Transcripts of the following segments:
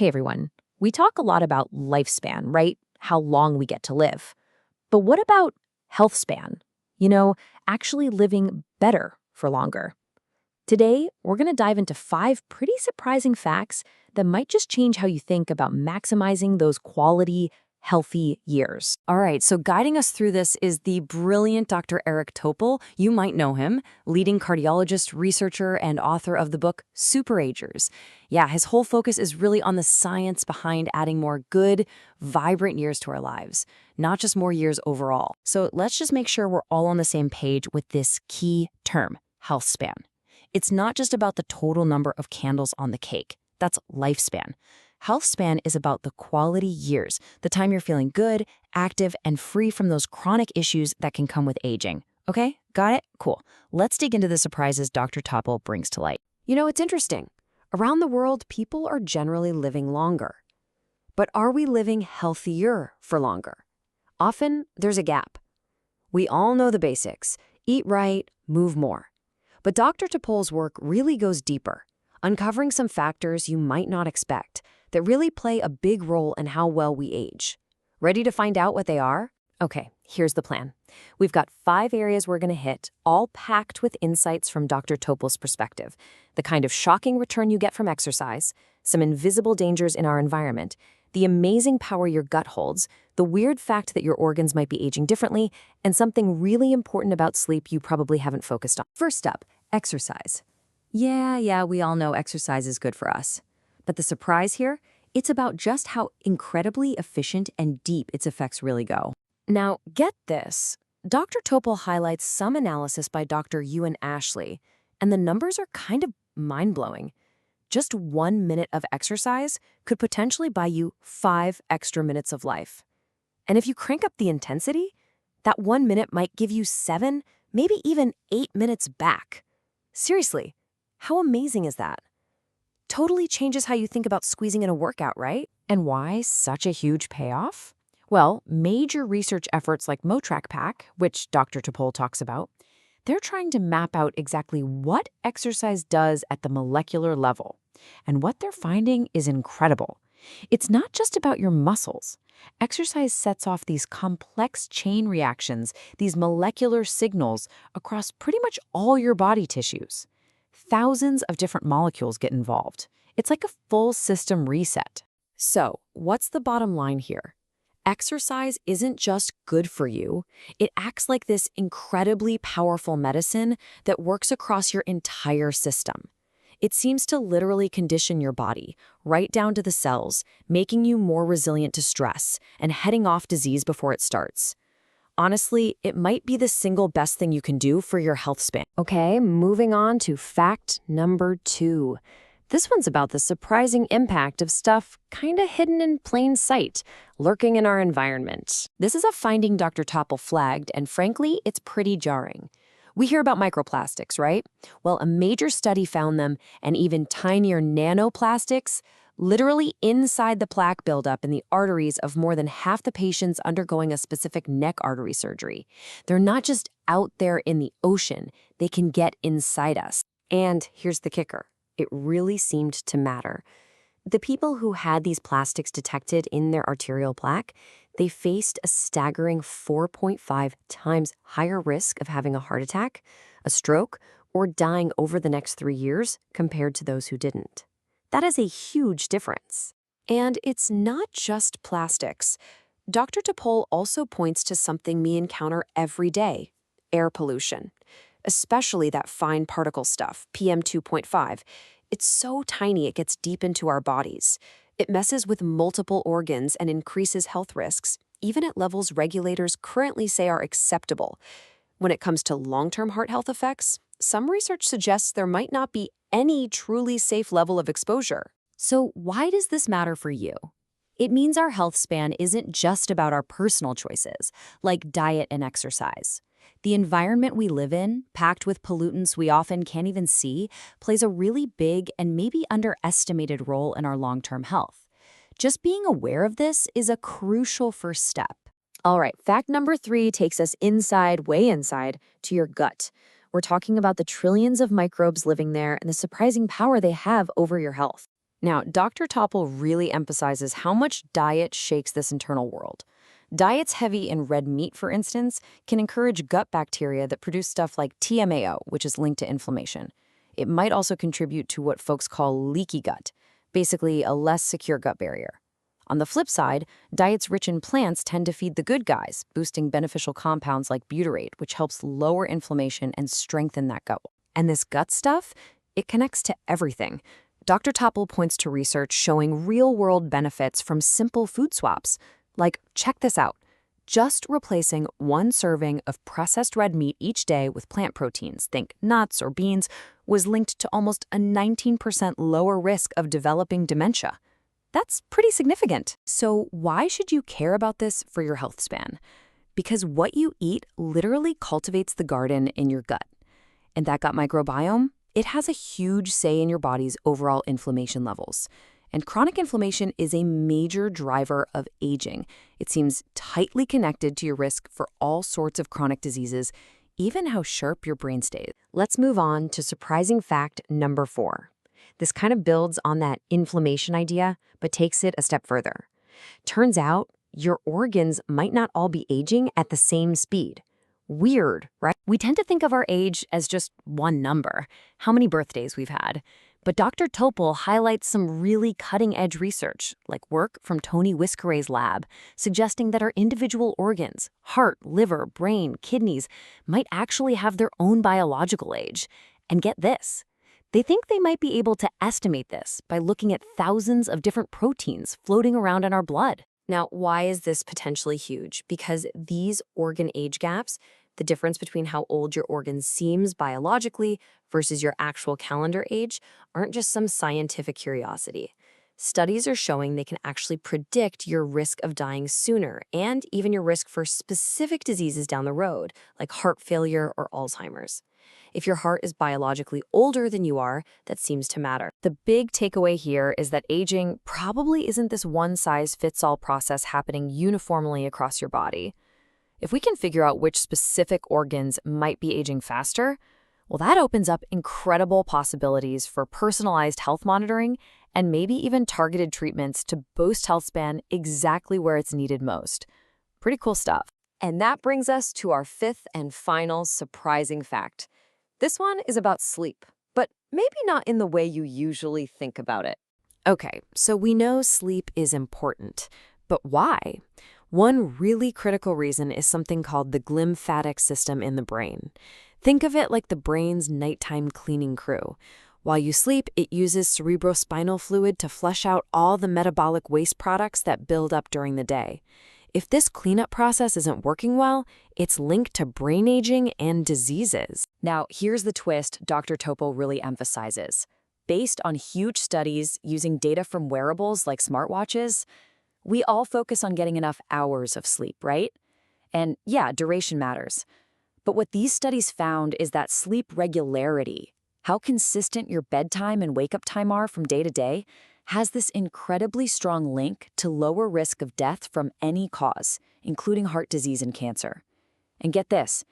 Hey everyone. We talk a lot about lifespan, right? How long we get to live. But what about health span? You know, actually living better for longer. Today, we're going to dive into 5 pretty surprising facts that might just change how you think about maximizing those quality, healthy years. All right, so guiding us through this is the brilliant Dr. Eric Topol. You might know him, leading cardiologist, researcher, and author of the book SuperAgers. Yeah, his whole focus is really on the science behind adding more good, vibrant years to our lives, not just more years overall. So let's just make sure we're all on the same page with this key term, health span. It's not just about the total number of candles on the cake. That's lifespan. Health span is about the quality years, the time you're feeling good, active, and free from those chronic issues that can come with aging. Okay, got it? Cool. Let's dig into the surprises Dr. Topol brings to light. You know, it's interesting. Around the world, people are generally living longer. But are we living healthier for longer? Often, there's a gap. We all know the basics. Eat right, move more. But Dr. Topol's work really goes deeper, uncovering some factors you might not expect that really play a big role in how well we age. Ready to find out what they are? Okay, here's the plan. We've got 5 areas we're going to hit, all packed with insights from Dr. Topol's perspective. The kind of shocking return you get from exercise, some invisible dangers in our environment, the amazing power your gut holds, the weird fact that your organs might be aging differently, and something really important about sleep you probably haven't focused on. First up, exercise. Yeah, we all know exercise is good for us. But the surprise here, it's about just how incredibly efficient and deep its effects really go. Now, get this. Dr. Topol highlights some analysis by Dr. Ewan Ashley, and the numbers are kind of mind-blowing. Just 1 minute of exercise could potentially buy you 5 extra minutes of life. And if you crank up the intensity, that 1 minute might give you 7, maybe even 8 minutes back. Seriously, how amazing is that? Totally changes how you think about squeezing in a workout, right? And why such a huge payoff? Well, major research efforts like MoTrack Pack, which Dr. Topol talks about, they're trying to map out exactly what exercise does at the molecular level. And what they're finding is incredible. It's not just about your muscles. Exercise sets off these complex chain reactions, these molecular signals across pretty much all your body tissues. Thousands of different molecules get involved. It's like a full system reset. So, what's the bottom line here? Exercise isn't just good for you. It acts like this incredibly powerful medicine that works across your entire system. It seems to literally condition your body, right down to the cells, making you more resilient to stress and heading off disease before it starts. Honestly, it might be the single best thing you can do for your health span. Okay, moving on to fact number 2. This one's about the surprising impact of stuff kinda hidden in plain sight, lurking in our environment. This is a finding Dr. Topol flagged, and frankly, it's pretty jarring. We hear about microplastics, right? Well, a major study found them, and even tinier nanoplastics, literally inside the plaque buildup in the arteries of more than half the patients undergoing a specific neck artery surgery. They're not just out there in the ocean, they can get inside us. And here's the kicker. It really seemed to matter. The people who had these plastics detected in their arterial plaque, they faced a staggering 4.5 times higher risk of having a heart attack, a stroke, or dying over the next 3 years compared to those who didn't. That is a huge difference. And it's not just plastics. Dr. Topol also points to something we encounter every day, air pollution, especially that fine particle stuff, PM2.5. It's so tiny it gets deep into our bodies. It messes with multiple organs and increases health risks, even at levels regulators currently say are acceptable. When it comes to long-term heart health effects, some research suggests there might not be any truly safe level of exposure. So why does this matter for you? It means our health span isn't just about our personal choices, like diet and exercise. The environment we live in, packed with pollutants we often can't even see, plays a really big and maybe underestimated role in our long-term health. Just being aware of this is a crucial first step. All right, fact number 3 takes us inside, way inside, to your gut. We're talking about the trillions of microbes living there and the surprising power they have over your health. Now, Dr. Topol really emphasizes how much diet shakes this internal world. Diets heavy in red meat, for instance, can encourage gut bacteria that produce stuff like TMAO, which is linked to inflammation. It might also contribute to what folks call leaky gut, basically a less secure gut barrier. On the flip side, diets rich in plants tend to feed the good guys, boosting beneficial compounds like butyrate, which helps lower inflammation and strengthen that gut. And this gut stuff, it connects to everything. Dr. Topol points to research showing real-world benefits from simple food swaps. Like, check this out. Just replacing one serving of processed red meat each day with plant proteins, think nuts or beans, was linked to almost a 19% lower risk of developing dementia. That's pretty significant. So why should you care about this for your health span? Because what you eat literally cultivates the garden in your gut. And that gut microbiome, it has a huge say in your body's overall inflammation levels. And chronic inflammation is a major driver of aging. It seems tightly connected to your risk for all sorts of chronic diseases, even how sharp your brain stays. Let's move on to surprising fact number 4. This kind of builds on that inflammation idea, but takes it a step further. Turns out, your organs might not all be aging at the same speed. Weird, right? We tend to think of our age as just one number, how many birthdays we've had. But Dr. Topol highlights some really cutting-edge research, like work from Tony Whiskeray's lab, suggesting that our individual organs, heart, liver, brain, kidneys, might actually have their own biological age. And get this, they think they might be able to estimate this by looking at thousands of different proteins floating around in our blood. Now, why is this potentially huge? Because these organ age gaps, the difference between how old your organ seems biologically versus your actual calendar age, aren't just some scientific curiosity. Studies are showing they can actually predict your risk of dying sooner and even your risk for specific diseases down the road, like heart failure or Alzheimer's. If your heart is biologically older than you are, that seems to matter. The big takeaway here is that aging probably isn't this one-size-fits-all process happening uniformly across your body. If we can figure out which specific organs might be aging faster, well, that opens up incredible possibilities for personalized health monitoring and maybe even targeted treatments to boost health span exactly where it's needed most. Pretty cool stuff. And that brings us to our 5th and final surprising fact. This one is about sleep, but maybe not in the way you usually think about it. Okay, so we know sleep is important, but why? One really critical reason is something called the glymphatic system in the brain. Think of it like the brain's nighttime cleaning crew. While you sleep, it uses cerebrospinal fluid to flush out all the metabolic waste products that build up during the day. If this cleanup process isn't working well, it's linked to brain aging and diseases. Now, here's the twist Dr. Topol really emphasizes. Based on huge studies using data from wearables like smartwatches, we all focus on getting enough hours of sleep, right? And yeah, duration matters. But what these studies found is that sleep regularity, how consistent your bedtime and wake-up time are from day to day, has this incredibly strong link to lower risk of death from any cause, including heart disease and cancer. And get this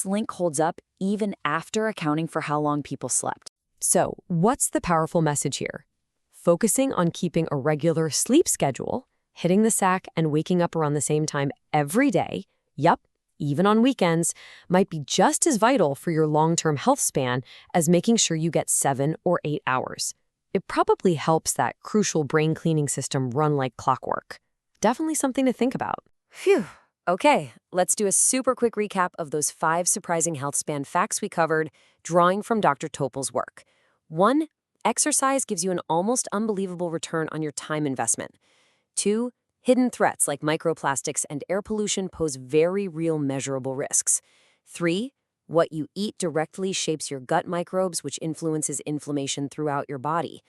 link holds up even after accounting for how long people slept. So, what's the powerful message here? Focusing on keeping a regular sleep schedule, hitting the sack and waking up around the same time every day, yup, even on weekends, might be just as vital for your long-term health span as making sure you get 7 or 8 hours. It probably helps that crucial brain cleaning system run like clockwork. Definitely something to think about. Phew. Okay, let's do a super quick recap of those 5 surprising health span facts we covered, drawing from Dr. Topol's work. 1, exercise gives you an almost unbelievable return on your time investment. 2, hidden threats like microplastics and air pollution pose very real measurable risks. 3, what you eat directly shapes your gut microbes, which influences inflammation throughout your body.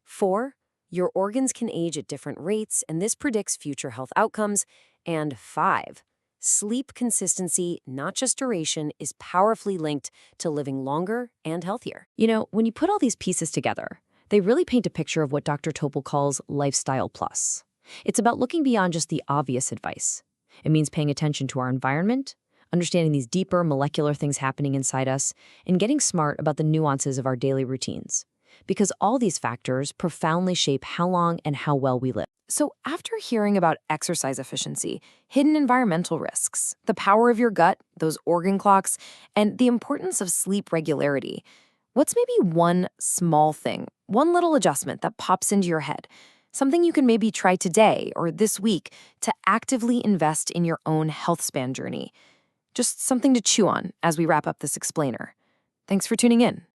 4, your organs can age at different rates, and this predicts future health outcomes. And 5, sleep consistency, not just duration, is powerfully linked to living longer and healthier. You know, when you put all these pieces together, they really paint a picture of what Dr. Topol calls lifestyle plus. It's about looking beyond just the obvious advice. It means paying attention to our environment, understanding these deeper molecular things happening inside us, and getting smart about the nuances of our daily routines. because all these factors profoundly shape how long and how well we live. So after hearing about exercise efficiency, hidden environmental risks, the power of your gut, those organ clocks, and the importance of sleep regularity, what's maybe one small thing, one little adjustment that pops into your head? Something you can maybe try today or this week to actively invest in your own Healthspan journey. Just something to chew on as we wrap up this explainer. Thanks for tuning in.